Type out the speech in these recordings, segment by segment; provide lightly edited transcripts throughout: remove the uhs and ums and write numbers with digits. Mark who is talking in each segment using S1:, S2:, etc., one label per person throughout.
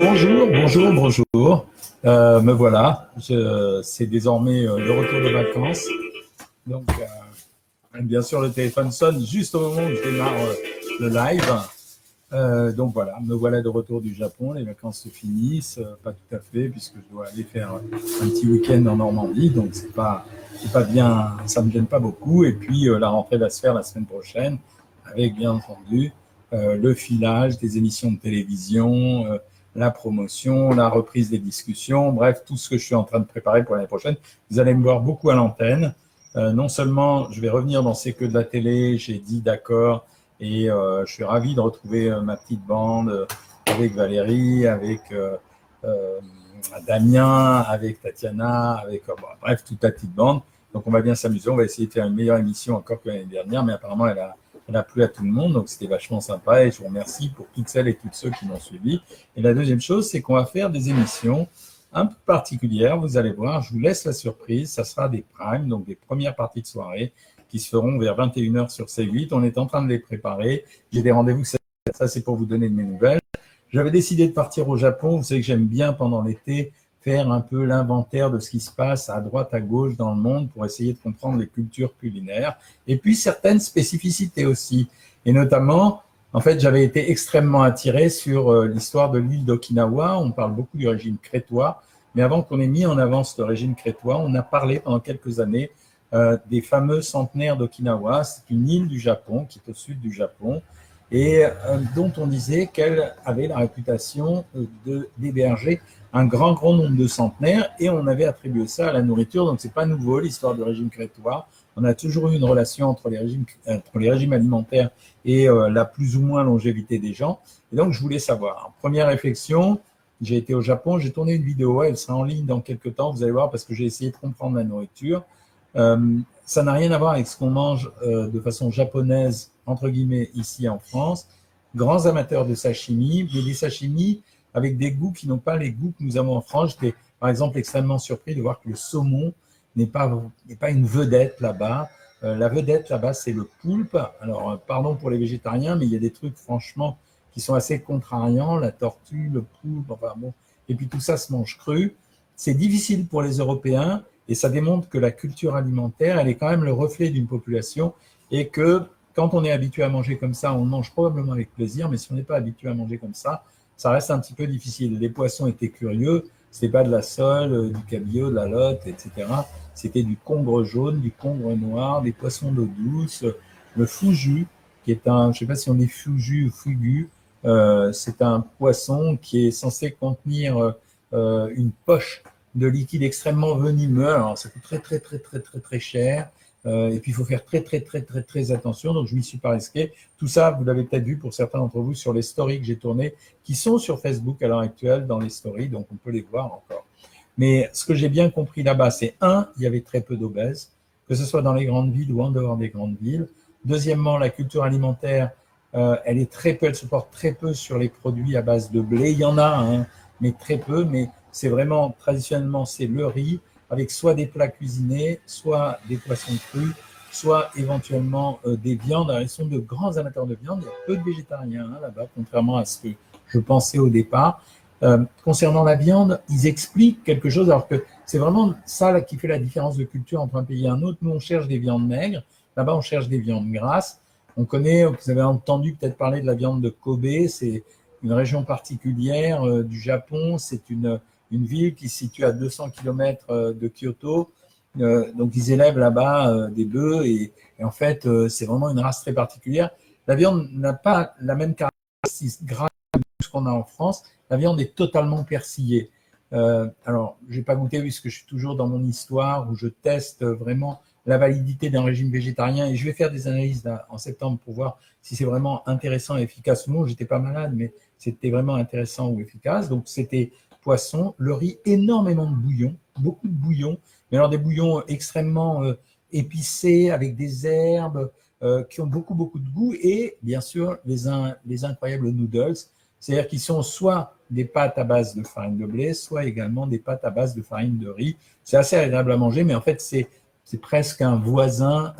S1: Bonjour. Me voilà. C'est désormais le retour de vacances. Donc, bien sûr, le téléphone sonne juste au moment où je démarre le live. Donc voilà, me voilà de retour du Japon. Les vacances se finissent, pas tout à fait, puisque je dois aller faire un petit week-end en Normandie. Donc c'est pas bien, ça me gêne pas beaucoup. Et puis la rentrée va se faire la semaine prochaine, avec bien entendu le filage des émissions de télévision, la promotion, la reprise des discussions, bref, tout ce que je suis en train de préparer pour l'année prochaine. Vous allez me voir beaucoup à l'antenne. Non seulement je vais revenir dans C'est que de la télé, j'ai dit d'accord, et je suis ravi de retrouver ma petite bande avec Valérie, avec Damien, avec Tatiana, avec bref, toute la petite bande. Donc on va bien s'amuser, on va essayer de faire une meilleure émission encore que l'année dernière, mais apparemment elle a plu à tout le monde, donc c'était vachement sympa et je vous remercie pour toutes celles et tous ceux qui m'ont suivi. Et la deuxième chose, c'est qu'on va faire des émissions un peu particulières, vous allez voir, je vous laisse la surprise, ça sera des primes, donc des premières parties de soirée qui se feront vers 21h sur C8. On est en train de les préparer. J'ai des rendez-vous, ça c'est pour vous donner de mes nouvelles. J'avais décidé de partir au Japon. Vous savez que j'aime bien pendant l'été faire un peu l'inventaire de ce qui se passe à droite, à gauche dans le monde pour essayer de comprendre les cultures culinaires et puis certaines spécificités aussi. Et notamment, en fait, j'avais été extrêmement attiré sur l'histoire de l'île d'Okinawa. On parle beaucoup du régime crétois, mais avant qu'on ait mis en avant ce régime crétois, on a parlé pendant quelques années des fameux centenaires d'Okinawa. C'est une île du Japon qui est au sud du Japon et dont on disait qu'elle avait la réputation d'héberger un grand nombre de centenaires et on avait attribué ça à la nourriture. Donc c'est pas nouveau l'histoire du régime crétois. On a toujours eu une relation entre les régimes alimentaires et la plus ou moins longévité des gens. Et donc je voulais savoir. Première réflexion, j'ai été au Japon, j'ai tourné une vidéo, elle sera en ligne dans quelques temps, vous allez voir, parce que j'ai essayé de comprendre la nourriture. Ça n'a rien à voir avec ce qu'on mange de façon japonaise, entre guillemets, ici en France. Grands amateurs de sashimi, mais des sashimi avec des goûts qui n'ont pas les goûts que nous avons en France. J'étais, par exemple, extrêmement surpris de voir que le saumon n'est pas une vedette là-bas. La vedette là-bas, c'est le poulpe. Alors, pardon pour les végétariens, mais il y a des trucs, franchement, qui sont assez contrariants. La tortue, le poulpe, enfin bon. Et puis tout ça se mange cru. C'est difficile pour les Européens. Et ça démontre que la culture alimentaire, elle est quand même le reflet d'une population et que quand on est habitué à manger comme ça, on mange probablement avec plaisir, mais si on n'est pas habitué à manger comme ça reste un petit peu difficile. Les poissons étaient curieux, c'était pas de la sole, du cabillaud, de la lotte, etc. C'était du congre jaune, du congre noir, des poissons d'eau douce, le fugu, qui est un, je sais pas si on dit fugu ou fugu, c'est un poisson qui est censé contenir une poche de liquide extrêmement venimeux. Alors, ça coûte très cher. Et puis, il faut faire très attention. Donc, je m'y suis pas risqué. Tout ça, vous l'avez peut-être vu pour certains d'entre vous sur les stories que j'ai tournées, qui sont sur Facebook à l'heure actuelle dans les stories. Donc, on peut les voir encore. Mais ce que j'ai bien compris là-bas, c'est il y avait très peu d'obèses, que ce soit dans les grandes villes ou en dehors des grandes villes. Deuxièmement, la culture alimentaire, elle se porte très peu sur les produits à base de blé. Il y en a, hein, mais très peu. Mais c'est vraiment, traditionnellement, c'est le riz avec soit des plats cuisinés, soit des poissons crus, soit éventuellement des viandes. Alors, ils sont de grands amateurs de viande. Il y a peu de végétariens là-bas, contrairement à ce que je pensais au départ. Concernant la viande, ils expliquent quelque chose, alors que c'est vraiment ça là, qui fait la différence de culture entre un pays et un autre. Nous, on cherche des viandes maigres. Là-bas, on cherche des viandes grasses. On connaît, vous avez entendu peut-être parler de la viande de Kobe. C'est une région particulière du Japon. C'est une ville qui se situe à 200 km de Kyoto. Donc, ils élèvent là-bas des bœufs et en fait, c'est vraiment une race très particulière. La viande n'a pas la même caractéristique grasse que ce qu'on a en France. La viande est totalement persillée. Alors, je n'ai pas goûté puisque je suis toujours dans mon histoire où je teste vraiment la validité d'un régime végétarien et je vais faire des analyses là, en septembre pour voir si c'est vraiment intéressant et efficace ou non. J'étais pas malade, mais c'était vraiment intéressant ou efficace. Donc, c'était poisson, le riz, énormément de bouillon, beaucoup de bouillon, mais alors des bouillons extrêmement épicés avec des herbes qui ont beaucoup de goût et bien sûr les incroyables noodles, c'est-à-dire qu'ils sont soit des pâtes à base de farine de blé, soit également des pâtes à base de farine de riz. C'est assez agréable à manger, mais en fait c'est presque un voisin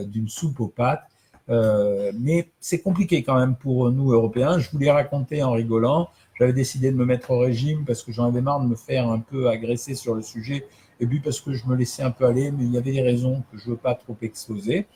S1: d'une soupe aux pâtes. Mais c'est compliqué quand même pour nous, Européens. Je vous l'ai raconté en rigolant. J'avais décidé de me mettre au régime parce que j'en avais marre de me faire un peu agresser sur le sujet et puis parce que je me laissais un peu aller, mais il y avait des raisons que je ne veux pas trop exposer.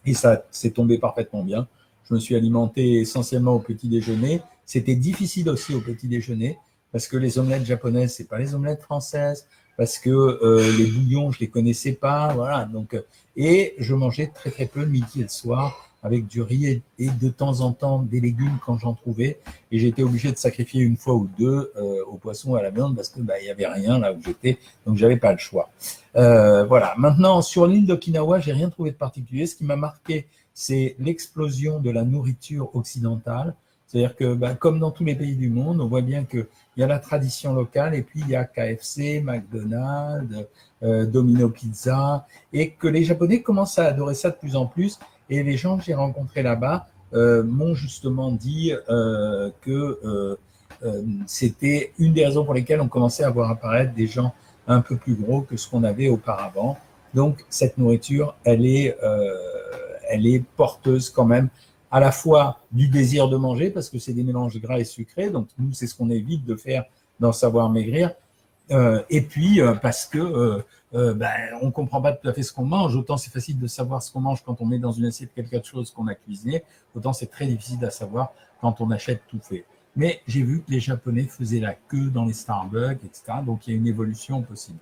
S1: Et ça s'est tombé parfaitement bien. Je me suis alimenté essentiellement au petit déjeuner. C'était difficile aussi au petit déjeuner parce que les omelettes japonaises, c'est pas les omelettes françaises, parce que les bouillons, je les connaissais pas, voilà. Donc, et je mangeais très très peu le midi et le soir avec du riz et de temps en temps des légumes quand j'en trouvais. Et j'ai été obligé de sacrifier une fois ou deux au poisson ou à la viande parce que il y avait rien là où j'étais, donc j'avais pas le choix. Voilà. Maintenant, sur l'île d'Okinawa, j'ai rien trouvé de particulier. Ce qui m'a marqué, c'est l'explosion de la nourriture occidentale. C'est-à-dire que, comme dans tous les pays du monde, on voit bien qu'il y a la tradition locale et puis il y a KFC, McDonald's, Domino Pizza, et que les Japonais commencent à adorer ça de plus en plus. Et les gens que j'ai rencontrés là-bas m'ont justement dit que c'était une des raisons pour lesquelles on commençait à voir apparaître des gens un peu plus gros que ce qu'on avait auparavant. Donc, cette nourriture, elle est porteuse quand même à la fois du désir de manger, parce que c'est des mélanges gras et sucrés, donc nous, c'est ce qu'on évite de faire dans Savoir Maigrir, et puis parce que on ne comprend pas tout à fait ce qu'on mange. Autant c'est facile de savoir ce qu'on mange quand on met dans une assiette quelque chose qu'on a cuisiné, autant c'est très difficile à savoir quand on achète tout fait. Mais j'ai vu que les Japonais faisaient la queue dans les Starbucks, etc. Donc il y a une évolution possible.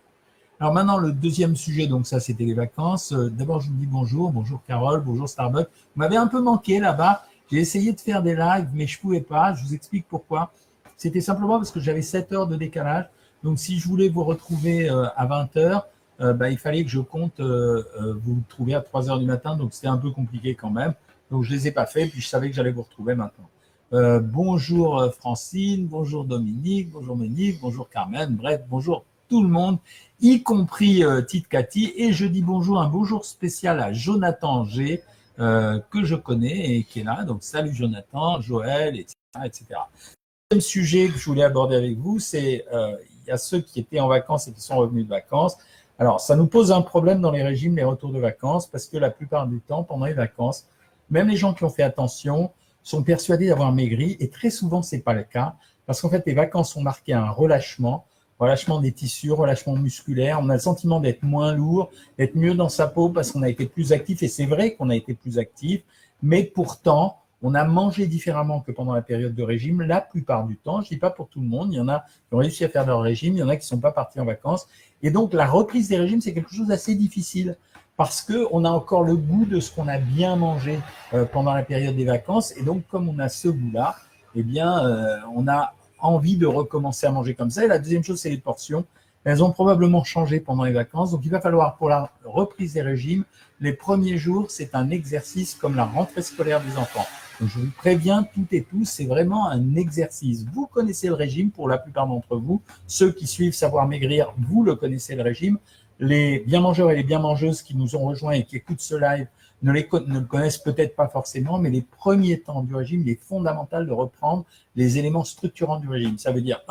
S1: Alors maintenant, le deuxième sujet, donc ça, c'était les vacances. D'abord, je vous dis bonjour, bonjour Carole, bonjour Starbucks. Vous m'avez un peu manqué là-bas. J'ai essayé de faire des lives, mais je ne pouvais pas. Je vous explique pourquoi. C'était simplement parce que j'avais 7 heures de décalage. Donc, si je voulais vous retrouver à 20 heures, il fallait que je compte vous trouver à 3 heures du matin. Donc, c'était un peu compliqué quand même. Donc, je ne les ai pas fait. Puis, je savais que j'allais vous retrouver maintenant. Bonjour Francine, bonjour Dominique, bonjour Monique, bonjour Carmen. Bref, bonjour tout le monde, y compris Tite Cathy. Et je dis bonjour, un bonjour spécial à Jonathan G, que je connais et qui est là. Donc, salut Jonathan, Joël, etc., etc. Le deuxième sujet que je voulais aborder avec vous, c'est il y a ceux qui étaient en vacances et qui sont revenus de vacances. Alors, ça nous pose un problème dans les régimes, les retours de vacances, parce que la plupart du temps, pendant les vacances, même les gens qui ont fait attention sont persuadés d'avoir maigri, et très souvent, ce n'est pas le cas, parce qu'en fait, les vacances sont marquées à un relâchement des tissus, relâchement musculaire. On a le sentiment d'être moins lourd, d'être mieux dans sa peau parce qu'on a été plus actif. Et c'est vrai qu'on a été plus actif, mais pourtant, on a mangé différemment que pendant la période de régime la plupart du temps. Je ne dis pas pour tout le monde. Il y en a qui ont réussi à faire leur régime, il y en a qui ne sont pas partis en vacances. Et donc, la reprise des régimes, c'est quelque chose d'assez difficile parce qu'on a encore le goût de ce qu'on a bien mangé pendant la période des vacances. Et donc, comme on a ce goût-là, eh bien, on a envie de recommencer à manger comme ça. Et la deuxième chose, c'est les portions. Elles ont probablement changé pendant les vacances. Donc, il va falloir, pour la reprise des régimes, les premiers jours, c'est un exercice comme la rentrée scolaire des enfants. Donc, je vous préviens, toutes et tous, c'est vraiment un exercice. Vous connaissez le régime pour la plupart d'entre vous. Ceux qui suivent Savoir Maigrir, vous le connaissez le régime. Les bien mangeurs et les bien mangeuses qui nous ont rejoints et qui écoutent ce live ne le connaissent peut-être pas forcément, mais les premiers temps du régime, il est fondamental de reprendre les éléments structurants du régime. Ça veut dire,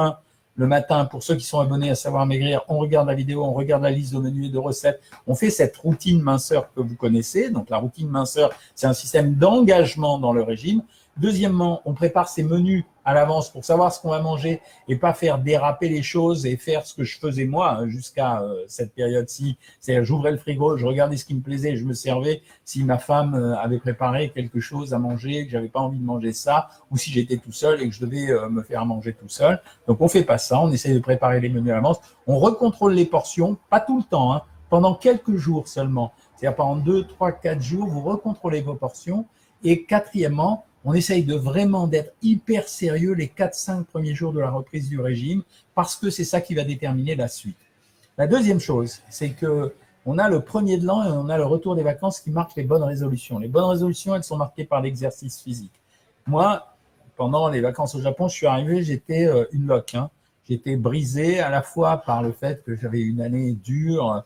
S1: le matin, pour ceux qui sont abonnés à Savoir Maigrir, on regarde la vidéo, on regarde la liste de menus et de recettes, on fait cette routine minceur que vous connaissez. Donc, la routine minceur, c'est un système d'engagement dans le régime. Deuxièmement, on prépare ses menus à l'avance pour savoir ce qu'on va manger et pas faire déraper les choses et faire ce que je faisais moi jusqu'à cette période-ci. C'est-à-dire, j'ouvrais le frigo, je regardais ce qui me plaisait, je me servais si ma femme avait préparé quelque chose à manger, que j'avais pas envie de manger ça, ou si j'étais tout seul et que je devais me faire manger tout seul. Donc, on fait pas ça, on essaie de préparer les menus à l'avance. On recontrôle les portions, pas tout le temps, pendant quelques jours seulement. C'est-à-dire, pendant 2, 3, 4 jours, vous recontrôlez vos portions. Et quatrièmement, on essaye de vraiment d'être hyper sérieux les 4-5 premiers jours de la reprise du régime parce que c'est ça qui va déterminer la suite. La deuxième chose, c'est qu'on a le premier de l'an et on a le retour des vacances qui marquent les bonnes résolutions. Les bonnes résolutions, elles sont marquées par l'exercice physique. Moi, pendant les vacances au Japon, je suis arrivé, j'étais une loque. J'étais brisé à la fois par le fait que j'avais une année dure,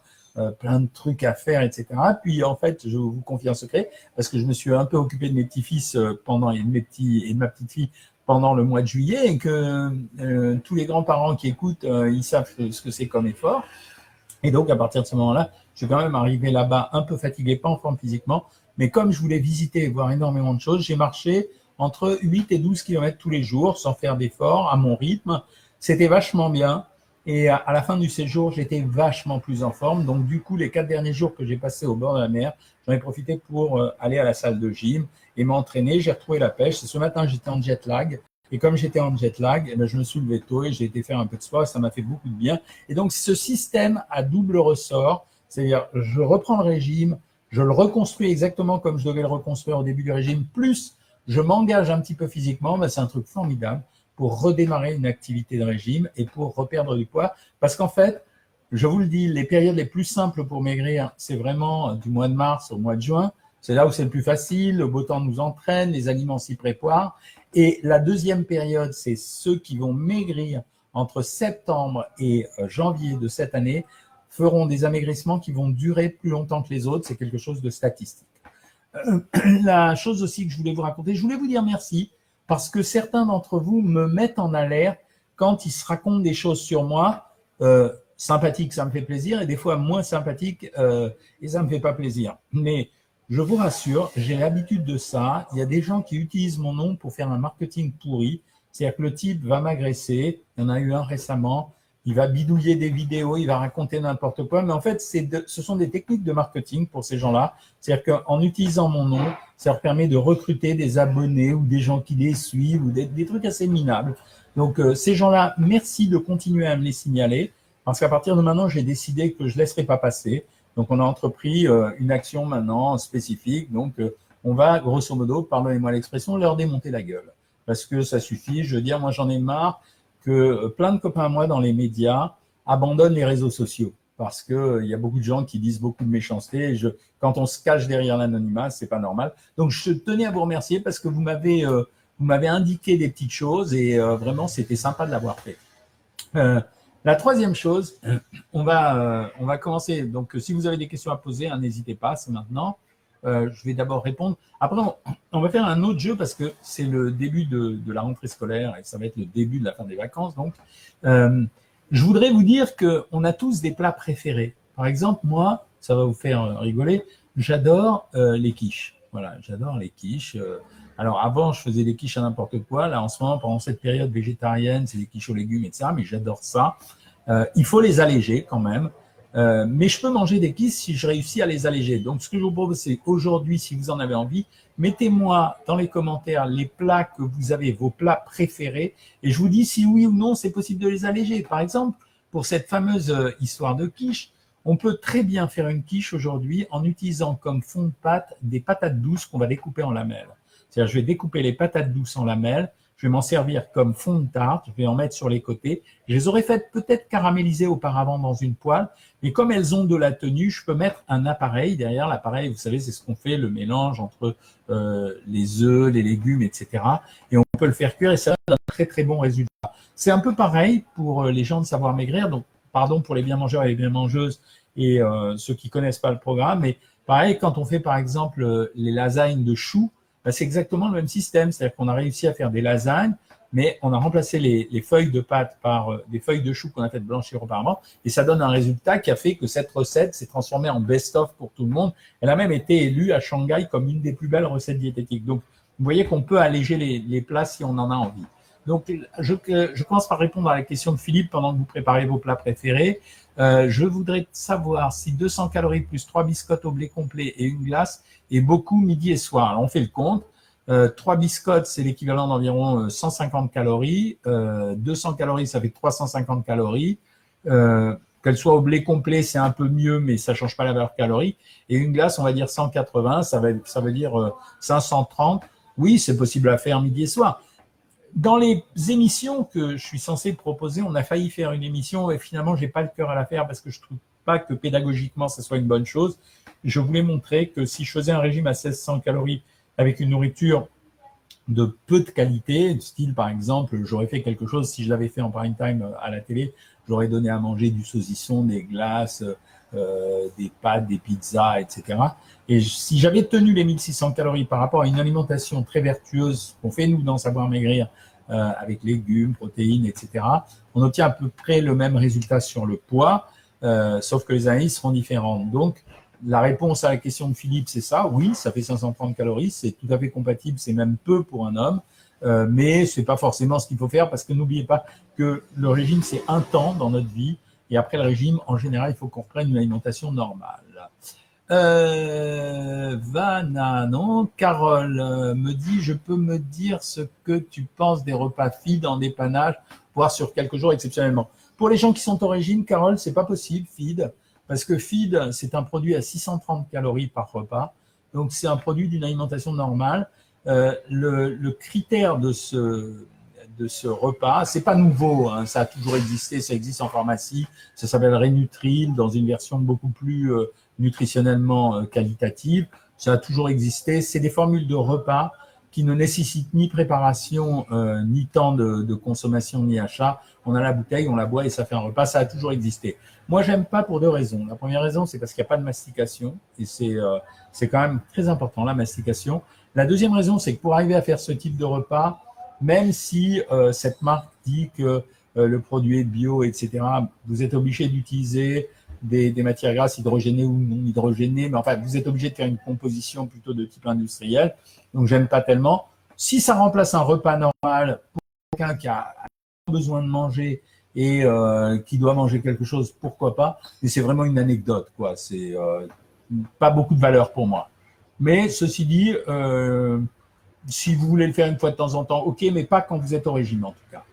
S1: plein de trucs à faire, etc. Puis en fait, je vous confie un secret, parce que je me suis un peu occupé de mes petits-fils et de ma petite-fille pendant le mois de juillet, et que tous les grands-parents qui écoutent, ils savent ce que c'est comme effort. Et donc, à partir de ce moment-là, je suis quand même arrivé là-bas un peu fatigué, pas en forme physiquement, Mais comme je voulais visiter et voir énormément de choses, j'ai marché entre 8 et 12 kilomètres tous les jours, sans faire d'efforts, à mon rythme. C'était vachement bien. Et à la fin du séjour, j'étais vachement plus en forme. Donc, du coup, les 4 derniers jours que j'ai passés au bord de la mer, j'en ai profité pour aller à la salle de gym et m'entraîner. J'ai retrouvé la pêche. Ce matin, j'étais en jet lag. Et comme j'étais en jet lag, eh bien, je me suis levé tôt et j'ai été faire un peu de sport. Ça m'a fait beaucoup de bien. Et donc, ce système à double ressort, c'est-à-dire, je reprends le régime, je le reconstruis exactement comme je devais le reconstruire au début du régime, plus je m'engage un petit peu physiquement, ben, c'est un truc formidable pour redémarrer une activité de régime et pour reperdre du poids. Parce qu'en fait, je vous le dis, les périodes les plus simples pour maigrir, c'est vraiment du mois de mars au mois de juin. C'est là où c'est le plus facile, le beau temps nous entraîne, les aliments s'y préparent. Et la deuxième période, c'est ceux qui vont maigrir entre septembre et janvier de cette année feront des amaigrissements qui vont durer plus longtemps que les autres. C'est quelque chose de statistique. La chose aussi que je voulais vous raconter, je voulais vous dire merci parce que certains d'entre vous me mettent en alerte quand ils se racontent des choses sur moi. Sympathiques, ça me fait plaisir, et des fois moins sympathiques, et ça me fait pas plaisir. Mais je vous rassure, j'ai l'habitude de ça. Il y a des gens qui utilisent mon nom pour faire un marketing pourri. C'est-à-dire que le type va m'agresser. Il y en a eu un récemment. Il va bidouiller des vidéos, il va raconter n'importe quoi. Mais en fait, ce sont des techniques de marketing pour ces gens-là. C'est-à-dire qu'en utilisant mon nom, ça leur permet de recruter des abonnés ou des gens qui les suivent ou des trucs assez minables. Donc, ces gens-là, merci de continuer à me les signaler parce qu'à partir de maintenant, j'ai décidé que je ne laisserai pas passer. Donc, on a entrepris une action maintenant spécifique. Donc, on va, grosso modo, pardonnez-moi l'expression, leur démonter la gueule. Parce que ça suffit. Je veux dire, moi, j'en ai marre que plein de copains à moi dans les médias abandonnent les réseaux sociaux parce que il y a beaucoup de gens qui disent beaucoup de méchanceté. Et quand on se cache derrière l'anonymat, c'est pas normal. Donc, je tenais à vous remercier parce que vous m'avez indiqué des petites choses et vraiment, c'était sympa de l'avoir fait. La troisième chose, on va commencer. Donc, si vous avez des questions à poser, n'hésitez pas, c'est maintenant. Je vais d'abord répondre. Après, on va faire un autre jeu parce que c'est le début de la rentrée scolaire et ça va être le début de la fin des vacances. Donc, je voudrais vous dire qu'on a tous des plats préférés. Par exemple, moi, ça va vous faire rigoler, j'adore les quiches. Voilà, j'adore les quiches. Alors, avant, je faisais des quiches à n'importe quoi. Là, en ce moment, pendant cette période végétarienne, c'est des quiches aux légumes, etc. Mais j'adore ça. Il faut les alléger quand même. Mais je peux manger des quiches si je réussis à les alléger. Donc, ce que je vous propose, c'est aujourd'hui, si vous en avez envie, mettez-moi dans les commentaires les plats que vous avez, vos plats préférés, et je vous dis si oui ou non c'est possible de les alléger. Par exemple, pour cette fameuse histoire de quiche, on peut très bien faire une quiche aujourd'hui en utilisant comme fond de pâte des patates douces qu'on va découper en lamelles. C'est-à-dire, je vais découper les patates douces en lamelles, je vais m'en servir comme fond de tarte, je vais en mettre sur les côtés. Je les aurais faites peut-être caraméliser auparavant dans une poêle, mais comme elles ont de la tenue, je peux mettre un appareil derrière. L'appareil, vous savez, c'est ce qu'on fait, le mélange entre les œufs, les légumes, etc. Et on peut le faire cuire et ça donne un très très bon résultat. C'est un peu pareil pour les gens de Savoir Maigrir, donc pardon pour les bien mangeurs et les bien mangeuses et ceux qui connaissent pas le programme, mais pareil, quand on fait par exemple les lasagnes de choux, c'est exactement le même système, c'est-à-dire qu'on a réussi à faire des lasagnes, mais on a remplacé les feuilles de pâte par des feuilles de choux qu'on a fait blanchir auparavant, et ça donne un résultat qui a fait que cette recette s'est transformée en best-of pour tout le monde. Elle a même été élue à Shanghai comme une des plus belles recettes diététiques. Donc, vous voyez qu'on peut alléger les plats si on en a envie. Donc, je commence par répondre à la question de Philippe pendant que vous préparez vos plats préférés. Je voudrais savoir si 200 calories plus 3 biscottes au blé complet et une glace est beaucoup midi et soir. Alors, on fait le compte. 3 biscottes, c'est l'équivalent d'environ 150 calories. 200 calories, ça fait 350 calories. Qu'elle soit au blé complet, c'est un peu mieux, mais ça change pas la valeur calorie. Et une glace, on va dire 180, ça veut dire 530. Oui, c'est possible à faire midi et soir. Dans les émissions que je suis censé proposer, on a failli faire une émission et finalement, j'ai pas le cœur à la faire parce que je trouve pas que pédagogiquement, ça soit une bonne chose. Je voulais montrer que si je faisais un régime à 1600 calories avec une nourriture de peu de qualité, style par exemple, j'aurais fait quelque chose, si je l'avais fait en prime time à la télé, j'aurais donné à manger du saucisson, des glaces, des pâtes, des pizzas, etc. Et si j'avais tenu les 1600 calories par rapport à une alimentation très vertueuse qu'on fait nous dans Savoir Maigrir, avec légumes, protéines, etc., on obtient à peu près le même résultat sur le poids, sauf que les analyses seront différentes. Donc, la réponse à la question de Philippe, c'est ça. Oui, ça fait 530 calories. C'est tout à fait compatible. C'est même peu pour un homme. Mais c'est pas forcément ce qu'il faut faire parce que n'oubliez pas que le régime, c'est un temps dans notre vie. Et après le régime, en général, il faut qu'on reprenne une alimentation normale. Vanna, non, Carole me dit, je peux me dire ce que tu penses des repas feed en dépannage, voire sur quelques jours exceptionnellement. Pour les gens qui sont au régime, Carole, c'est pas possible, feed, parce que feed, c'est un produit à 630 calories par repas. Donc, c'est un produit d'une alimentation normale. Le critère de ce repas, c'est pas nouveau, hein, ça a toujours existé, ça existe en pharmacie, ça s'appelle Rénutril dans une version beaucoup plus nutritionnellement qualitative, ça a toujours existé, c'est des formules de repas qui ne nécessitent ni préparation, ni temps de consommation, ni achat. On a la bouteille, on la boit et ça fait un repas, ça a toujours existé. Moi, j'aime pas pour deux raisons. La première raison, c'est parce qu'il n'y a pas de mastication et c'est quand même très important, la mastication. La deuxième raison, c'est que pour arriver à faire ce type de repas, même si cette marque dit que le produit est bio, etc., vous êtes obligé d'utiliser des matières grasses hydrogénées ou non hydrogénées, mais enfin, vous êtes obligé de faire une composition plutôt de type industriel. Donc, j'aime pas tellement. Si ça remplace un repas normal pour quelqu'un qui a besoin de manger et qui doit manger quelque chose, pourquoi pas. Mais c'est vraiment une anecdote, quoi. C'est pas beaucoup de valeur pour moi. Mais ceci dit, si vous voulez le faire une fois de temps en temps, ok, mais pas quand vous êtes au régime en tout cas.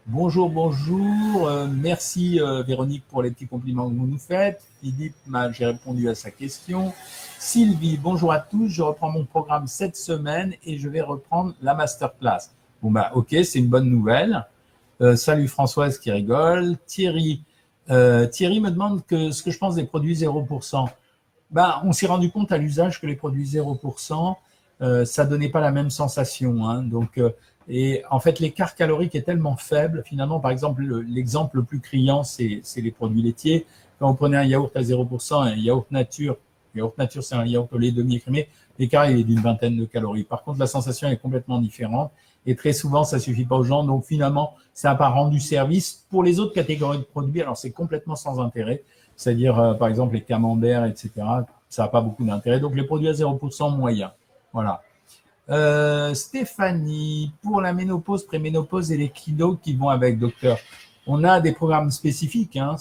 S1: Bonjour, bonjour. Merci Véronique pour les petits compliments que vous nous faites. Philippe, j'ai répondu à sa question. Sylvie, bonjour à tous. Je reprends mon programme cette semaine et je vais reprendre la masterclass. Bon bah ok, c'est une bonne nouvelle. Salut Françoise qui rigole. Thierry me demande ce que je pense des produits 0%. Bah, on s'est rendu compte à l'usage que les produits 0%, ça donnait pas la même sensation. Hein. Donc, et en fait, l'écart calorique est tellement faible. Finalement, par exemple, l'exemple le plus criant, c'est les produits laitiers. Quand vous prenez un yaourt à 0%, un yaourt nature, c'est un yaourt au lait demi-écrémé, l'écart est d'une vingtaine de calories. Par contre, la sensation est complètement différente. Et très souvent, ça suffit pas aux gens. Donc, finalement, ça n'a pas rendu service. Pour les autres catégories de produits, alors c'est complètement sans intérêt. C'est-à-dire, par exemple, les camemberts, etc., ça n'a pas beaucoup d'intérêt. Donc, les produits à 0% moyens. Voilà. Stéphanie, pour la ménopause, préménopause et les kilos qui vont avec, docteur, on a des programmes spécifiques. Hein,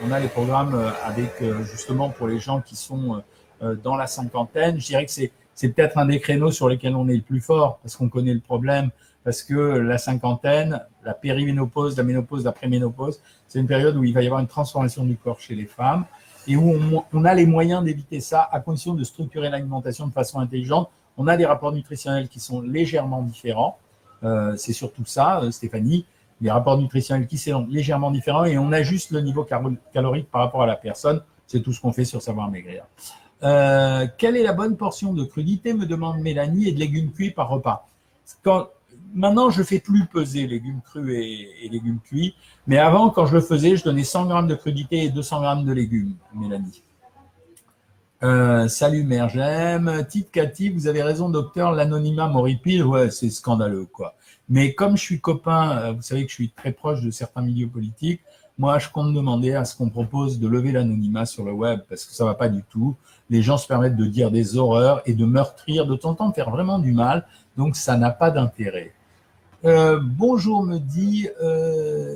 S1: on a des programmes avec, justement, pour les gens qui sont dans la cinquantaine. Je dirais que c'est peut-être un des créneaux sur lesquels on est le plus fort parce qu'on connaît le problème. Parce que la cinquantaine, la périménopause, la ménopause, la préménopause, c'est une période où il va y avoir une transformation du corps chez les femmes et où on a les moyens d'éviter ça à condition de structurer l'alimentation de façon intelligente. On a des rapports nutritionnels qui sont légèrement différents. C'est surtout ça, Stéphanie, des rapports nutritionnels qui sont légèrement différents et on ajuste le niveau calorique par rapport à la personne. C'est tout ce qu'on fait sur Savoir Maigrir. Quelle est la bonne portion de crudité, me demande Mélanie, et de légumes cuits par repas? Maintenant, je fais plus peser légumes crus et légumes cuits. Mais avant, quand je le faisais, je donnais 100 grammes de crudité et 200 grammes de légumes, Mélanie. Salut Mère, j'aime. Tite Cathy, vous avez raison, docteur, l'anonymat m'horripile. Ouais, c'est scandaleux, quoi. Mais comme je suis copain, vous savez que je suis très proche de certains milieux politiques, moi, je compte demander à ce qu'on propose de lever l'anonymat sur le web parce que ça va pas du tout. Les gens se permettent de dire des horreurs et de meurtrir, de temps en temps, de faire vraiment du mal. Donc, ça n'a pas d'intérêt. Bonjour, me dit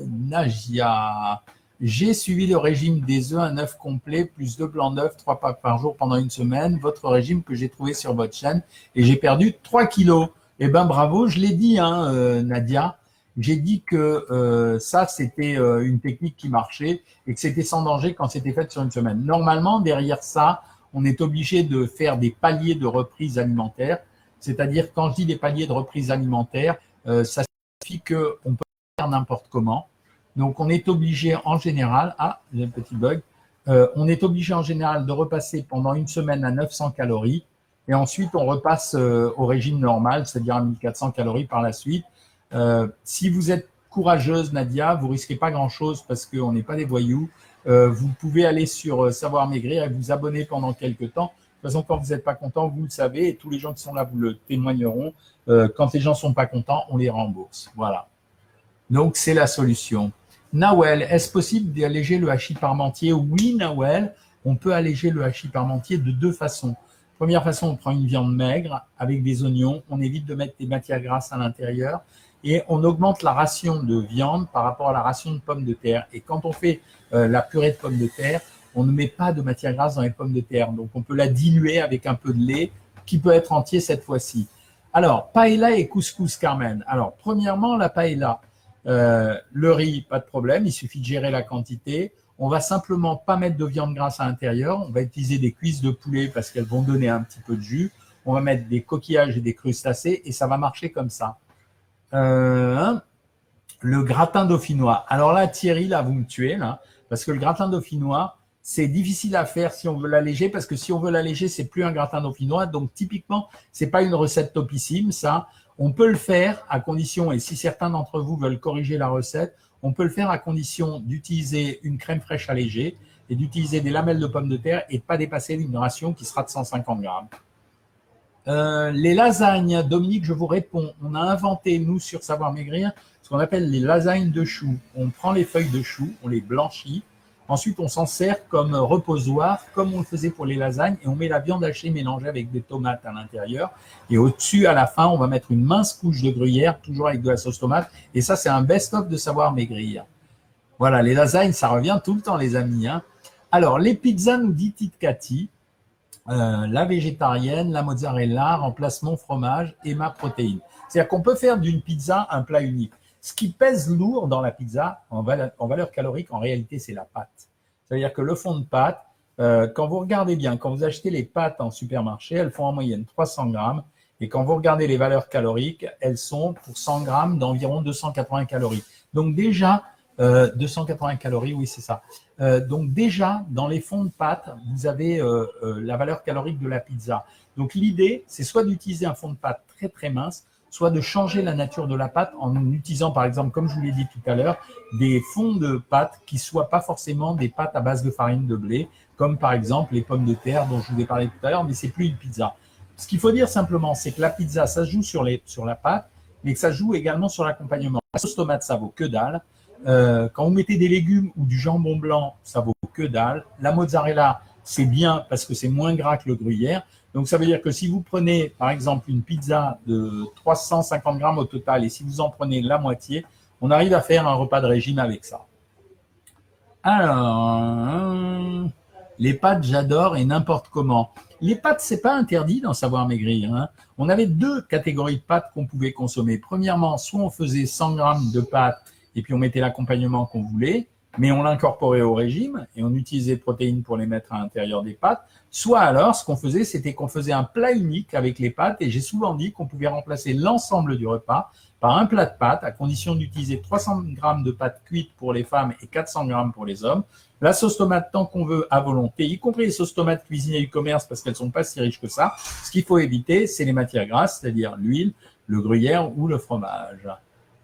S1: Nagia. J'ai suivi le régime des œufs, un œuf complet, plus 2 blancs d'œufs, 3 pâtes par jour pendant une semaine. Votre régime que j'ai trouvé sur votre chaîne et j'ai perdu 3 kilos. Eh ben bravo, je l'ai dit, hein, Nadia. J'ai dit que ça, c'était une technique qui marchait et que c'était sans danger quand c'était fait sur une semaine. Normalement, derrière ça, on est obligé de faire des paliers de reprise alimentaire. C'est-à-dire, quand je dis des paliers de reprise alimentaire, ça signifie qu'on peut faire n'importe comment. Donc, on est obligé en général, j'ai un petit bug, on est obligé en général de repasser pendant une semaine à 900 calories et ensuite on repasse au régime normal, c'est-à-dire à 1400 calories par la suite. Si vous êtes courageuse, Nadia, vous risquez pas grand-chose parce qu'on n'est pas des voyous. Vous pouvez aller sur Savoir Maigrir et vous abonner pendant quelques temps. De toute façon, quand vous n'êtes pas content, vous le savez, et tous les gens qui sont là vous le témoigneront. Quand les gens ne sont pas contents, on les rembourse. Voilà. Donc, c'est la solution. Nawel, est-ce possible d'alléger le hachis parmentier? Oui, Nawel. on peut alléger le hachis parmentier de deux façons. Première façon, on prend une viande maigre avec des oignons, on évite de mettre des matières grasses à l'intérieur et on augmente la ration de viande par rapport à la ration de pommes de terre. Et quand on fait la purée de pommes de terre, on ne met pas de matière grasse dans les pommes de terre. Donc, on peut la diluer avec un peu de lait qui peut être entier cette fois-ci. Alors, paella et couscous, Carmen. Alors, premièrement, la paella, le riz, pas de problème, il suffit de gérer la quantité. On va simplement pas mettre de viande grasse à l'intérieur. On va utiliser des cuisses de poulet parce qu'elles vont donner un petit peu de jus. On va mettre des coquillages et des crustacés et ça va marcher comme ça. Le gratin dauphinois. Alors là, Thierry, là, vous me tuez, là, parce que le gratin dauphinois, c'est difficile à faire si on veut l'alléger, parce que si on veut l'alléger, c'est plus un gratin dauphinois. Donc, typiquement, c'est pas une recette topissime, ça. On peut le faire à condition, et si certains d'entre vous veulent corriger la recette, on peut le faire à condition d'utiliser une crème fraîche allégée et d'utiliser des lamelles de pommes de terre et de pas dépasser une ration qui sera de 150 grammes. Les lasagnes, Dominique, je vous réponds. On a inventé, nous, sur Savoir Maigrir, ce qu'on appelle les lasagnes de choux. On prend les feuilles de choux, on les blanchit. Ensuite, on s'en sert comme reposoir, comme on le faisait pour les lasagnes, et on met la viande hachée mélangée avec des tomates à l'intérieur. Et au-dessus, à la fin, on va mettre une mince couche de gruyère, toujours avec de la sauce tomate. Et ça, c'est un best-of de Savoir Maigrir. Voilà, les lasagnes, ça revient tout le temps, les amis. Hein. Alors, les pizzas, nous dit Tite Cathy. La végétarienne, la mozzarella, remplacement fromage et ma protéine. C'est-à-dire qu'on peut faire d'une pizza un plat unique. Ce qui pèse lourd dans la pizza, en valeur calorique, en réalité, c'est la pâte. C'est-à-dire que le fond de pâte, quand vous regardez bien, quand vous achetez les pâtes en supermarché, elles font en moyenne 300 grammes. Et quand vous regardez les valeurs caloriques, elles sont pour 100 grammes d'environ 280 calories. Donc déjà, 280 calories, oui, c'est ça. Donc déjà, dans les fonds de pâte, vous avez la valeur calorique de la pizza. Donc l'idée, c'est soit d'utiliser un fond de pâte très très mince, soit de changer la nature de la pâte en utilisant, par exemple, comme je vous l'ai dit tout à l'heure, des fonds de pâte qui ne soient pas forcément des pâtes à base de farine de blé, comme par exemple les pommes de terre dont je vous ai parlé tout à l'heure, mais ce n'est plus une pizza. Ce qu'il faut dire simplement, c'est que la pizza, ça se joue sur la pâte, mais que ça joue également sur l'accompagnement. La sauce tomate, ça vaut que dalle. Quand vous mettez des légumes ou du jambon blanc, ça vaut que dalle. La mozzarella, c'est bien parce que c'est moins gras que le gruyère. Donc, ça veut dire que si vous prenez, par exemple, une pizza de 350 grammes au total et si vous en prenez la moitié, on arrive à faire un repas de régime avec ça. Alors, les pâtes, j'adore et n'importe comment. Les pâtes, c'est pas interdit d'en Savoir Maigrir. Hein. On avait deux catégories de pâtes qu'on pouvait consommer. Premièrement, soit on faisait 100 grammes de pâtes et puis on mettait l'accompagnement qu'on voulait, mais on l'incorporait au régime et on utilisait des protéines pour les mettre à l'intérieur des pâtes. Soit alors, ce qu'on faisait, c'était qu'on faisait un plat unique avec les pâtes et j'ai souvent dit qu'on pouvait remplacer l'ensemble du repas par un plat de pâtes à condition d'utiliser 300 grammes de pâtes cuites pour les femmes et 400 grammes pour les hommes. La sauce tomate, tant qu'on veut, à volonté, y compris les sauces tomates cuisinées du commerce parce qu'elles ne sont pas si riches que ça. Ce qu'il faut éviter, c'est les matières grasses, c'est-à-dire l'huile, le gruyère ou le fromage.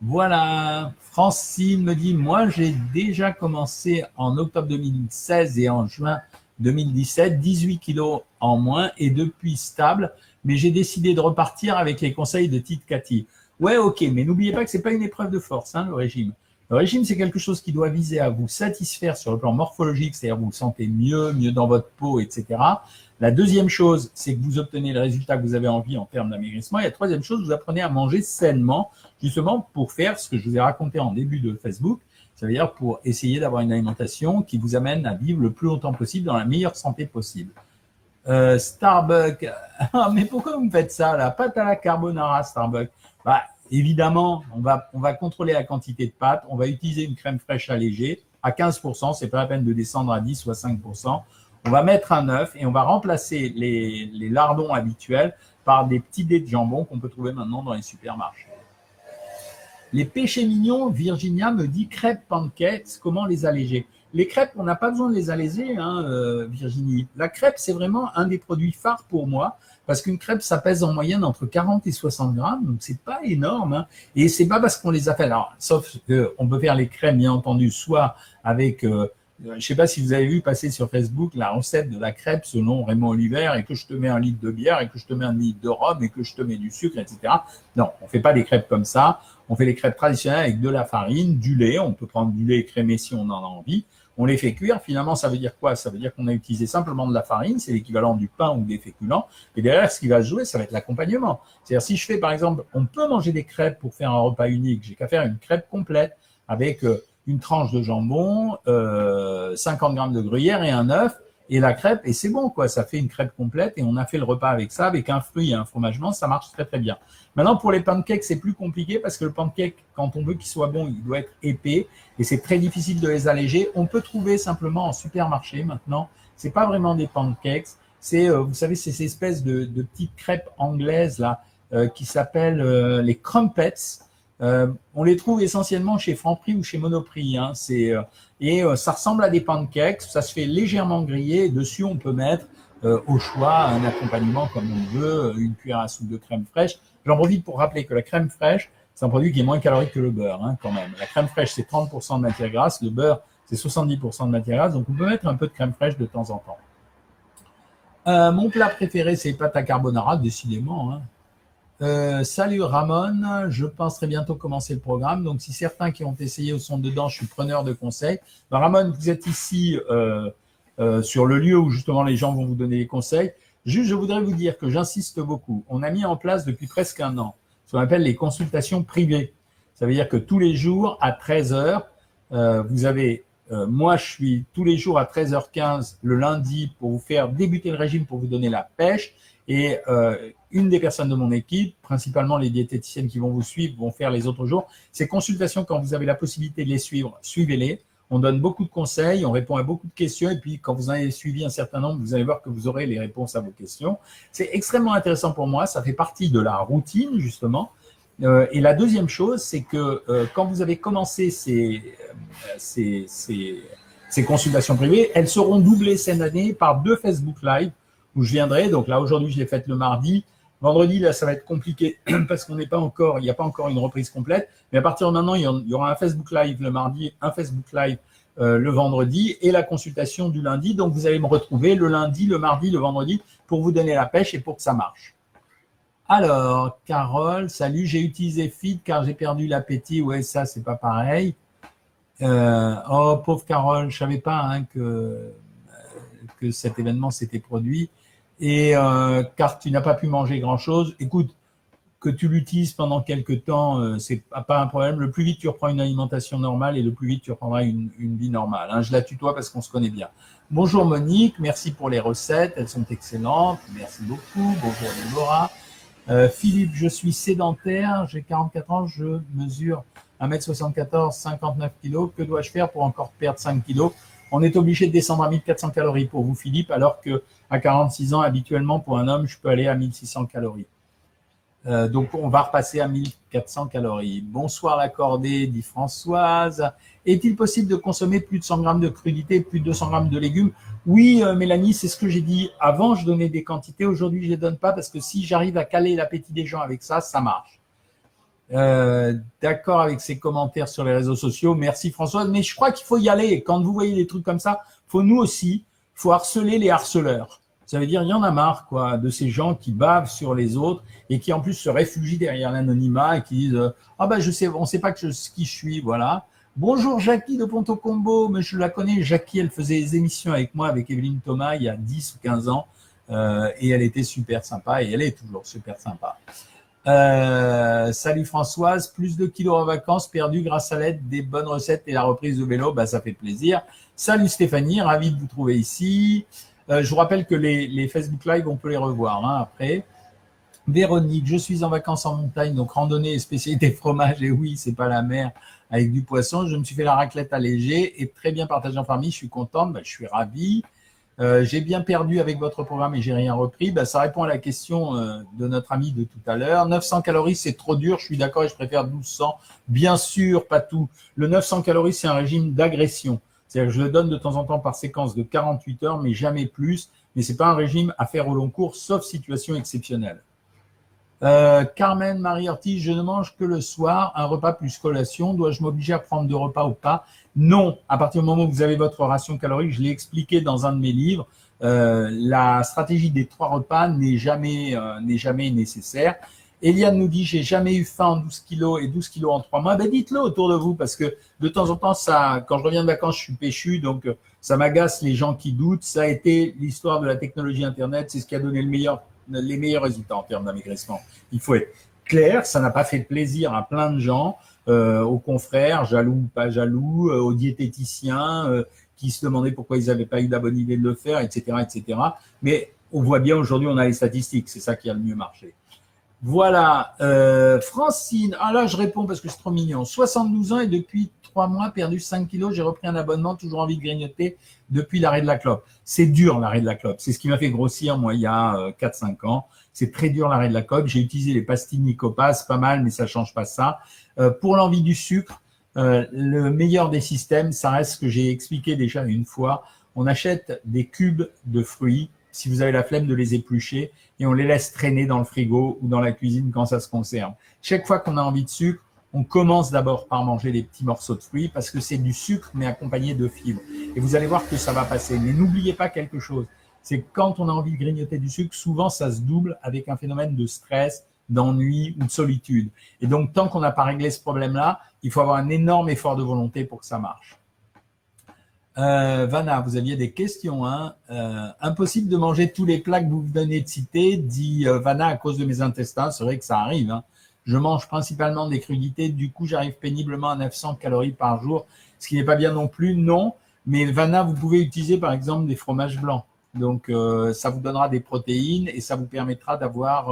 S1: Voilà, Francine me dit, moi j'ai déjà commencé en octobre 2016 et en juin 2017, 18 kilos en moins et depuis stable, mais j'ai décidé de repartir avec les conseils de Tite Cathy. Ouais, ok, mais n'oubliez pas que ce n'est pas une épreuve de force, hein, le régime. Le régime, c'est quelque chose qui doit viser à vous satisfaire sur le plan morphologique, c'est-à-dire vous vous sentez mieux dans votre peau, etc. La deuxième chose, c'est que vous obtenez le résultat que vous avez envie en termes d'amaigrissement. Et la troisième chose, vous apprenez à manger sainement, justement pour faire ce que je vous ai raconté en début de Facebook, ça veut dire pour essayer d'avoir une alimentation qui vous amène à vivre le plus longtemps possible dans la meilleure santé possible. Starbucks, mais pourquoi vous me faites ça, la pâte à la carbonara, Starbucks? Bah, évidemment, on va contrôler la quantité de pâte, on va utiliser une crème fraîche allégée à 15%, c'est pas la peine de descendre à 10 ou à 5%. On va mettre un œuf et on va remplacer les lardons habituels par des petits dés de jambon qu'on peut trouver maintenant dans les supermarchés. Les péchés mignons, Virginia me dit crêpes, pancakes, comment les alléger? Les crêpes, on n'a pas besoin de les alléger, hein, Virginie. La crêpe, c'est vraiment un des produits phares pour moi, parce qu'une crêpe, ça pèse en moyenne entre 40 et 60 grammes, donc c'est pas énorme. Hein, et c'est pas parce qu'on les a fait. Alors, sauf qu'on peut faire les crèmes, bien entendu, soit avec, je ne sais pas si vous avez vu passer sur Facebook la recette de la crêpe selon Raymond Oliver, et que je te mets un litre de bière, et que je te mets un litre de rhum, et que je te mets du sucre, etc. Non, on fait pas des crêpes comme ça. On fait les crêpes traditionnelles avec de la farine, du lait. On peut prendre du lait écrémé si on en a envie. on les fait cuire. Finalement, ça veut dire quoi? Ça veut dire qu'on a utilisé simplement de la farine, c'est l'équivalent du pain ou des féculents. Et derrière, ce qui va se jouer, ça va être l'accompagnement. C'est-à-dire, si je fais, par exemple, on peut manger des crêpes pour faire un repas unique. J'ai qu'à faire une crêpe complète avec une tranche de jambon, 50 grammes de gruyère et un œuf. Et la crêpe, et c'est bon, quoi. Ça fait une crêpe complète et on a fait le repas avec ça, avec un fruit et un fromage blanc, ça marche très, très bien. Maintenant, pour les pancakes, c'est plus compliqué parce que le pancake, quand on veut qu'il soit bon, il doit être épais et c'est très difficile de les alléger. On peut trouver simplement en supermarché maintenant. C'est pas vraiment des pancakes. C'est, vous savez, c'est ces espèces de petites crêpes anglaises, là, qui s'appellent les crumpets. On les trouve essentiellement chez Franprix ou chez Monoprix. Hein. Ça ressemble à des pancakes, ça se fait légèrement griller. Et dessus, on peut mettre au choix un accompagnement comme on veut, une cuillère à soupe de crème fraîche. J'en profite pour rappeler que la crème fraîche, c'est un produit qui est moins calorique que le beurre, hein, quand même. La crème fraîche, c'est 30% de matière grasse, le beurre, c'est 70% de matière grasse, donc on peut mettre un peu de crème fraîche de temps en temps. Mon plat préféré, c'est les pâtes à carbonara, décidément. Hein. Salut Ramon, je pense très bientôt commencer le programme. Donc, si certains qui ont essayé sont dedans, je suis preneur de conseils. Ben, Ramon, vous êtes ici sur le lieu où justement les gens vont vous donner des conseils. Juste, je voudrais vous dire que j'insiste beaucoup. On a mis en place depuis presque un an ce qu'on appelle les consultations privées. Ça veut dire que tous les jours à 13 heures, vous avez, moi je suis tous les jours à 13h15 le lundi pour vous faire débuter le régime, pour vous donner la pêche. Et une des personnes de mon équipe, principalement les diététiciennes qui vont vous suivre, vont faire les autres jours. Ces consultations, quand vous avez la possibilité de les suivre, suivez-les. On donne beaucoup de conseils, on répond à beaucoup de questions. Et puis, quand vous en avez suivi un certain nombre, vous allez voir que vous aurez les réponses à vos questions. C'est extrêmement intéressant pour moi. Ça fait partie de la routine, justement. Et la deuxième chose, c'est que quand vous avez commencé ces consultations privées, elles seront doublées cette année par 2 Facebook Live où je viendrai. Donc là, aujourd'hui, je l'ai faite le mardi. Vendredi, là, ça va être compliqué parce qu'on n'est pas encore, il n'y a pas encore une reprise complète. Mais à partir de maintenant, il y aura un Facebook Live le mardi, un Facebook Live le vendredi et la consultation du lundi. Donc, vous allez me retrouver le lundi, le mardi, le vendredi pour vous donner la pêche et pour que ça marche. Alors, Carole, salut, j'ai utilisé Feed car j'ai perdu l'appétit. Ouais, ça, c'est pas pareil. Oh, pauvre Carole, je savais pas hein, que cet événement s'était produit. Et car tu n'as pas pu manger grand-chose, écoute, que tu l'utilises pendant quelques temps, c'est pas un problème. Le plus vite tu reprends une alimentation normale et le plus vite tu reprendras une vie normale. Hein. Je la tutoie parce qu'on se connaît bien. Bonjour Monique, merci pour les recettes, elles sont excellentes. Merci beaucoup. Bonjour Déborah. Philippe, je suis sédentaire, j'ai 44 ans, je mesure 1m74, 59 kg. Que dois-je faire pour encore perdre 5 kg? On est obligé de descendre à 1400 calories pour vous, Philippe, alors qu'à 46 ans, habituellement, pour un homme, je peux aller à 1600 calories. Donc, on va repasser à 1400 calories. Bonsoir l'accordé, dit Françoise. Est-il possible de consommer plus de 100 grammes de crudités, plus de 200 grammes de légumes? Oui, Mélanie, c'est ce que j'ai dit. Avant, je donnais des quantités. Aujourd'hui, je ne les donne pas parce que si j'arrive à caler l'appétit des gens avec ça, ça marche. D'accord avec ces commentaires sur les réseaux sociaux. Merci Françoise. Mais je crois qu'il faut y aller. Quand vous voyez des trucs comme ça, faut nous aussi, faut harceler les harceleurs. Ça veut dire, il y en a marre, quoi, de ces gens qui bavent sur les autres et qui en plus se réfugient derrière l'anonymat et qui disent ah ben je sais, on sait pas qui je suis, voilà. Bonjour Jackie de Ponto Combo, mais je la connais. Jackie, elle faisait des émissions avec moi, avec Evelyne Thomas, il y a 10 ou 15 ans, et elle était super sympa et elle est toujours super sympa. Salut Françoise, plus de kilos en vacances perdus grâce à l'aide des bonnes recettes et la reprise de vélo, bah ça fait plaisir. Salut Stéphanie, ravi de vous trouver ici. Je vous rappelle que les Facebook Live, on peut les revoir hein, après. Véronique, je suis en vacances en montagne, donc randonnée et spécialité fromage. Et oui, c'est pas la mer avec du poisson. Je me suis fait la raclette allégée et très bien partagée en famille. Je suis contente, bah, je suis ravie. J'ai bien perdu avec votre programme et j'ai rien repris. Bah, ça répond à la question de notre ami de tout à l'heure. 900 calories, c'est trop dur. Je suis d'accord et je préfère 1200. Bien sûr, pas tout. Le 900 calories, c'est un régime d'agression. C'est-à-dire que je le donne de temps en temps par séquence de 48 heures, mais jamais plus. Mais c'est pas un régime à faire au long cours, sauf situation exceptionnelle. Carmen Marie Ortiz, je ne mange que le soir, un repas plus collation. Dois-je m'obliger à prendre 2 repas ou pas? Non. À partir du moment où vous avez votre ration calorique, je l'ai expliqué dans un de mes livres, la stratégie des 3 repas n'est jamais nécessaire. Eliane nous dit, j'ai jamais eu faim en 12 kilos et 12 kilos en 3 mois. Ben, dites-le autour de vous parce que de temps en temps, ça, quand je reviens de vacances, je suis péchu, donc ça m'agace les gens qui doutent. Ça a été l'histoire de la technologie Internet, c'est ce qui a donné les meilleurs résultats en termes d'amaigrissement. Il faut être clair, ça n'a pas fait plaisir à plein de gens, aux confrères, jaloux ou pas jaloux, aux diététiciens qui se demandaient pourquoi ils n'avaient pas eu la bonne idée de le faire, etc., etc. Mais on voit bien aujourd'hui, on a les statistiques, c'est ça qui a le mieux marché. Voilà, Francine, ah là je réponds parce que c'est trop mignon. 72 ans et depuis 3 mois, perdu 5 kilos, j'ai repris un abonnement, toujours envie de grignoter depuis l'arrêt de la clope. C'est dur l'arrêt de la clope, c'est ce qui m'a fait grossir moi il y a 4-5 ans. C'est très dur l'arrêt de la clope, j'ai utilisé les pastilles Nicopas, pas mal mais ça change pas ça. Pour l'envie du sucre, le meilleur des systèmes, ça reste ce que j'ai expliqué déjà une fois, on achète des cubes de fruits, si vous avez la flemme de les éplucher, et on les laisse traîner dans le frigo ou dans la cuisine quand ça se conserve. Chaque fois qu'on a envie de sucre, on commence d'abord par manger des petits morceaux de fruits parce que c'est du sucre mais accompagné de fibres. Et vous allez voir que ça va passer. Mais n'oubliez pas quelque chose, c'est que quand on a envie de grignoter du sucre, souvent ça se double avec un phénomène de stress, d'ennui ou de solitude. Et donc tant qu'on n'a pas réglé ce problème-là, il faut avoir un énorme effort de volonté pour que ça marche. Vanna, vous aviez des questions, hein. Impossible de manger tous les plats que vous venez de citer, dit Vanna, à cause de mes intestins. C'est vrai que ça arrive, hein. Je mange principalement des crudités, du coup j'arrive péniblement à 900 calories par jour, ce qui n'est pas bien non plus, non. Mais Vanna, vous pouvez utiliser par exemple des fromages blancs. Donc ça vous donnera des protéines et ça vous permettra d'avoir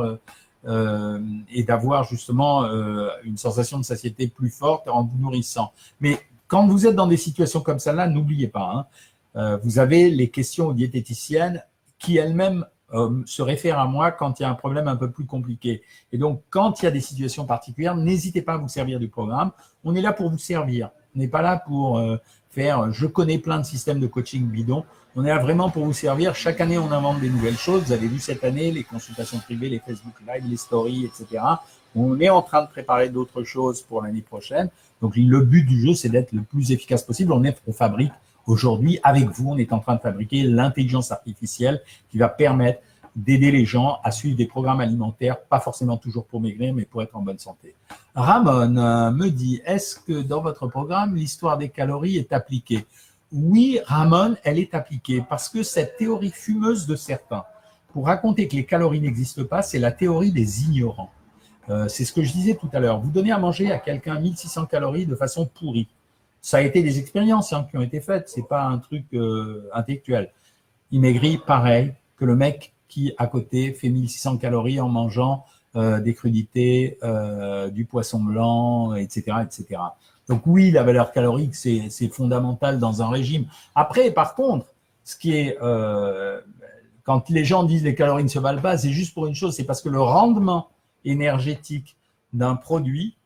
S1: justement une sensation de satiété plus forte en vous nourrissant. Mais quand vous êtes dans des situations comme celle-là, n'oubliez pas, hein, vous avez les questions aux diététiciennes qui elles-mêmes se réfèrent à moi quand il y a un problème un peu plus compliqué. Et donc, quand il y a des situations particulières, n'hésitez pas à vous servir du programme. On est là pour vous servir. On n'est pas là pour faire « je connais plein de systèmes de coaching bidon ». On est là vraiment pour vous servir. Chaque année, on invente des nouvelles choses. Vous avez vu cette année les consultations privées, les Facebook Live, les stories, etc. On est en train de préparer d'autres choses pour l'année prochaine. Donc, le but du jeu, c'est d'être le plus efficace possible. On fabrique aujourd'hui, avec vous, on est en train de fabriquer l'intelligence artificielle qui va permettre d'aider les gens à suivre des programmes alimentaires, pas forcément toujours pour maigrir, mais pour être en bonne santé. Ramon me dit, est-ce que dans votre programme, l'histoire des calories est appliquée? Oui, Ramon, elle est appliquée parce que cette théorie fumeuse de certains, pour raconter que les calories n'existent pas, c'est la théorie des ignorants. C'est ce que je disais tout à l'heure. Vous donnez à manger à quelqu'un 1600 calories de façon pourrie. Ça a été des expériences qui ont été faites, c'est pas un truc intellectuel. Il maigrit pareil que le mec qui, à côté, fait 1600 calories en mangeant des crudités, du poisson blanc, etc., etc. Donc oui, la valeur calorique, c'est fondamental dans un régime. Après, par contre, ce qui est… quand les gens disent les calories ne se valent pas, c'est juste pour une chose, c'est parce que le rendement énergétique d'un produit,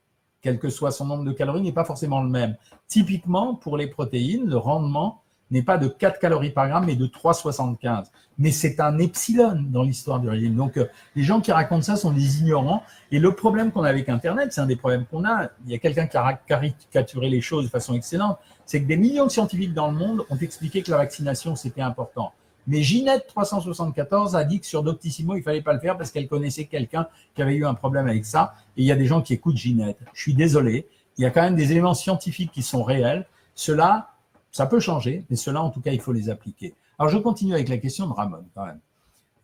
S1: quel que soit son nombre de calories, n'est pas forcément le même. Typiquement, pour les protéines, le rendement n'est pas de 4 calories par gramme, mais de 3,75. Mais c'est un epsilon dans l'histoire du régime. Donc, les gens qui racontent ça sont des ignorants. Et le problème qu'on a avec Internet, c'est un des problèmes qu'on a. Il y a quelqu'un qui a caricaturé les choses de façon excellente. C'est que des millions de scientifiques dans le monde ont expliqué que la vaccination, c'était important. Mais Ginette 374 a dit que sur Doctissimo, il ne fallait pas le faire parce qu'elle connaissait quelqu'un qui avait eu un problème avec ça. Et il y a des gens qui écoutent Ginette. Je suis désolé. Il y a quand même des éléments scientifiques qui sont réels. Cela, ça peut changer, mais cela, en tout cas, il faut les appliquer. Alors, je continue avec la question de Ramon, quand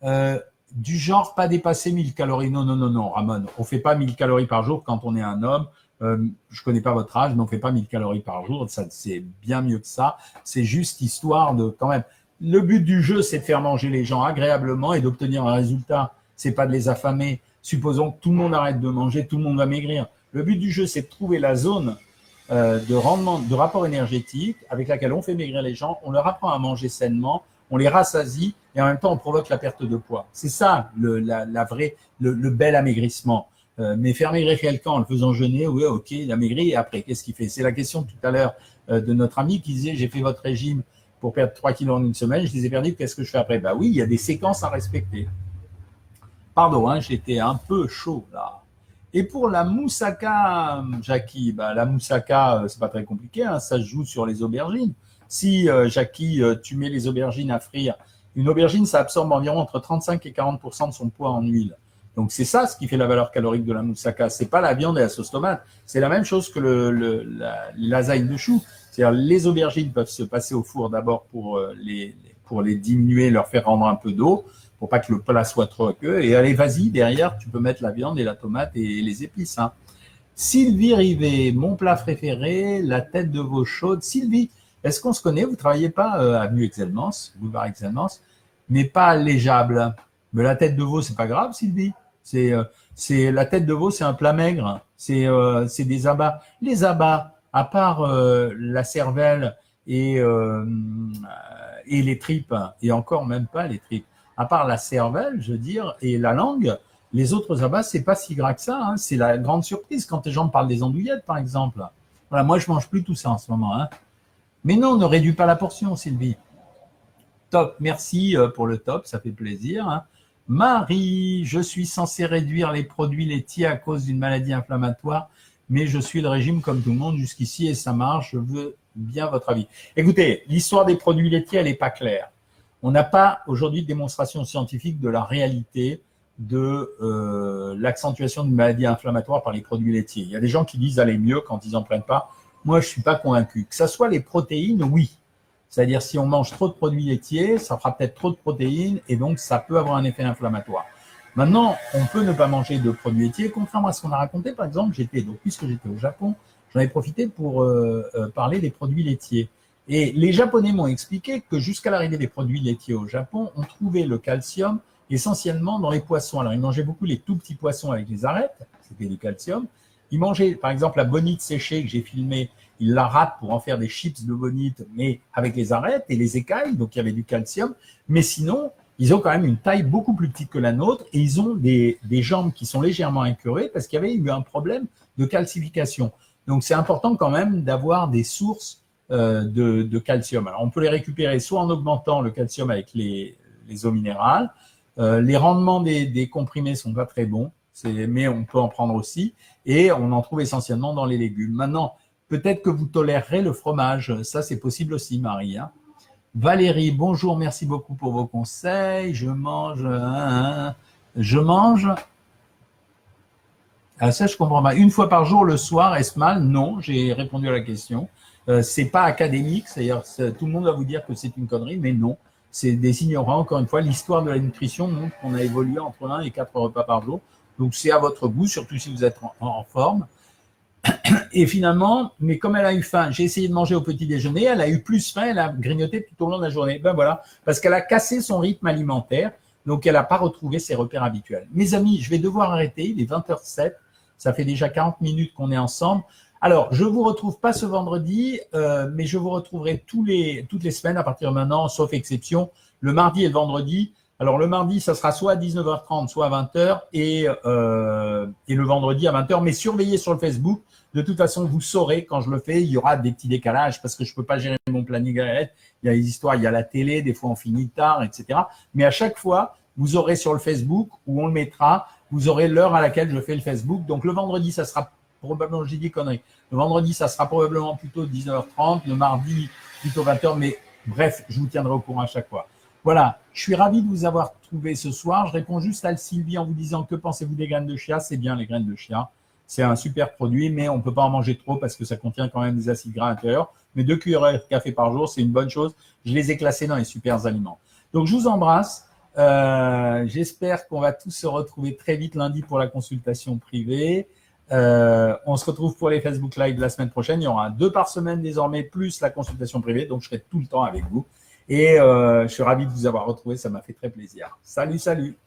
S1: même. Du genre, pas dépasser 1000 calories. Non, non, non, non, Ramon. On ne fait pas 1000 calories par jour quand on est un homme. Je ne connais pas votre âge, mais on ne fait pas 1000 calories par jour. Ça, c'est bien mieux que ça. C'est juste histoire de, quand même… Le but du jeu, c'est de faire manger les gens agréablement et d'obtenir un résultat. C'est pas de les affamer. Supposons que tout le monde arrête de manger, tout le monde va maigrir. Le but du jeu, c'est de trouver la zone de rendement, de rapport énergétique avec laquelle on fait maigrir les gens. On leur apprend à manger sainement, on les rassasie et en même temps, on provoque la perte de poids. C'est ça le bel amaigrissement. Mais faire maigrir quelqu'un en le faisant jeûner, oui, ok, il a maigri et après, qu'est-ce qu'il fait? C'est la question tout à l'heure de notre ami qui disait, j'ai fait votre régime pour perdre 3 kilos en une semaine, je les ai perdus, qu'est-ce que je fais après? Bah oui, il y a des séquences à respecter. Pardon, j'étais un peu chaud là. Et pour la moussaka, Jackie, la moussaka, c'est pas très compliqué, ça se joue sur les aubergines. Si, Jackie, tu mets les aubergines à frire, une aubergine, ça absorbe environ entre 35 et 40% de son poids en huile. Donc, c'est ça ce qui fait la valeur calorique de la moussaka. C'est pas la viande et la sauce tomate. C'est la même chose que la lasagne de choux. C'est-à-dire, les aubergines peuvent se passer au four d'abord pour les diminuer, leur faire rendre un peu d'eau, pour pas que le plat soit trop aqueux. Et allez, vas-y, derrière, tu peux mettre la viande et la tomate et les épices. Hein. Sylvie Rivet, mon plat préféré, la tête de veau chaude. Sylvie, est-ce qu'on se connaît? Vous travaillez pas à avenue Exelmans, boulevard Exelmans, mais pas allégeable. Mais la tête de veau, c'est pas grave, Sylvie. C'est la tête de veau, c'est un plat maigre. C'est des abats. Les abats, à part la cervelle et les tripes, et encore même pas les tripes, à part la cervelle, je veux dire, et la langue, les autres abats, c'est pas si gras que ça. Hein. C'est la grande surprise quand les gens me parlent des andouillettes, par exemple. Voilà, moi, je mange plus tout ça en ce moment. Hein. Mais non, ne réduis pas la portion, Sylvie. Top, merci pour le top, ça fait plaisir. Hein. Marie, je suis censée réduire les produits laitiers à cause d'une maladie inflammatoire, mais je suis le régime comme tout le monde jusqu'ici et ça marche. Je veux bien votre avis. Écoutez, l'histoire des produits laitiers, elle n'est pas claire. On n'a pas aujourd'hui de démonstration scientifique de la réalité de l'accentuation d'une maladie inflammatoire par les produits laitiers. Il y a des gens qui disent aller mieux quand ils n'en prennent pas. Moi, je ne suis pas convaincu. Que ce soit les protéines, oui. C'est-à-dire, si on mange trop de produits laitiers, ça fera peut-être trop de protéines et donc ça peut avoir un effet inflammatoire. Maintenant, on peut ne pas manger de produits laitiers, contrairement à ce qu'on a raconté. Par exemple, puisque j'étais au Japon, j'en ai profité pour parler des produits laitiers. Et les Japonais m'ont expliqué que jusqu'à l'arrivée des produits laitiers au Japon, on trouvait le calcium essentiellement dans les poissons. Alors, ils mangeaient beaucoup les tout petits poissons avec les arêtes, c'était du calcium. Ils mangeaient, par exemple, la bonite séchée que j'ai filmée, ils la râpent pour en faire des chips de bonite, mais avec les arêtes et les écailles, donc il y avait du calcium. Mais sinon, ils ont quand même une taille beaucoup plus petite que la nôtre et ils ont des jambes qui sont légèrement incurvées parce qu'il y avait eu un problème de calcification. Donc, c'est important quand même d'avoir des sources de calcium. Alors, on peut les récupérer soit en augmentant le calcium avec les eaux minérales. Les rendements des comprimés sont pas très bons, mais on peut en prendre aussi. Et on en trouve essentiellement dans les légumes. Maintenant, peut-être que vous tolérerez le fromage. Ça, c'est possible aussi, Marie. Hein. Valérie, bonjour, merci beaucoup pour vos conseils. Je mange. Ah, ça, je comprends pas. Une fois par jour, le soir, est-ce mal? Non, j'ai répondu à la question. C'est pas académique, c'est-à-dire tout le monde va vous dire que c'est une connerie, mais non. C'est des ignorants. Encore une fois, l'histoire de la nutrition montre qu'on a évolué entre 1 et 4 repas par jour. Donc, c'est à votre goût, surtout si vous êtes en forme. Et finalement, mais comme elle a eu faim, j'ai essayé de manger au petit déjeuner, elle a eu plus faim, elle a grignoté tout au long de la journée. Ben voilà, parce qu'elle a cassé son rythme alimentaire, donc elle n'a pas retrouvé ses repères habituels. Mes amis, je vais devoir arrêter, il est 20h07, ça fait déjà 40 minutes qu'on est ensemble. Alors, je ne vous retrouve pas ce vendredi, mais je vous retrouverai toutes les semaines à partir de maintenant, sauf exception, le mardi et le vendredi. Alors, le mardi, ça sera soit à 19h30, soit à 20h, et le vendredi à 20h. Mais surveillez sur le Facebook. De toute façon, vous saurez quand je le fais, il y aura des petits décalages parce que je ne peux pas gérer mon planning à la lettre. Il y a les histoires, il y a la télé, des fois on finit tard, etc. Mais à chaque fois, vous aurez sur le Facebook où on le mettra, vous aurez l'heure à laquelle je fais le Facebook. Donc, le vendredi, ça sera probablement, j'ai dit conneries. Le vendredi, ça sera probablement plutôt 19h30. Le mardi, plutôt 20h. Mais bref, je vous tiendrai au courant à chaque fois. Voilà, je suis ravi de vous avoir trouvé ce soir. Je réponds juste à Sylvie en vous disant que pensez-vous des graines de chia? C'est bien les graines de chia. C'est un super produit, mais on ne peut pas en manger trop parce que ça contient quand même des acides gras à l'intérieur. Mais 2 cuillères de café par jour, c'est une bonne chose. Je les ai classés dans les super aliments. Donc, je vous embrasse. J'espère qu'on va tous se retrouver très vite lundi pour la consultation privée. On se retrouve pour les Facebook Live la semaine prochaine. Il y aura 2 par semaine désormais, plus la consultation privée. Donc, je serai tout le temps avec vous. Et je suis ravi de vous avoir retrouvé. Ça m'a fait très plaisir. Salut, salut.